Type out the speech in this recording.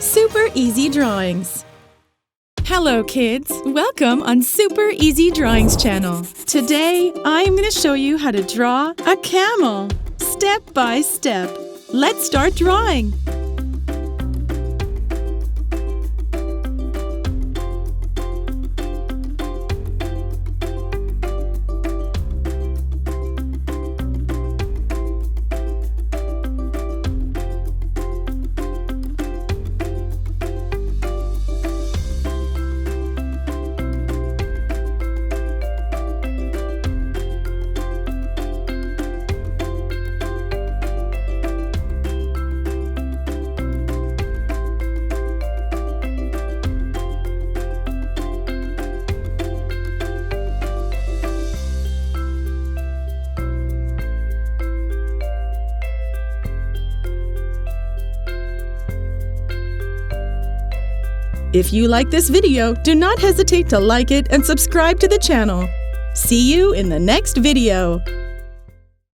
Super Easy Drawings. Hello kids, welcome on Super Easy Drawings channel. Today I'm going to show you how to draw a camel, step by step. Let's start drawing. If you like this video, do not hesitate to like it and subscribe to the channel. See you in the next video.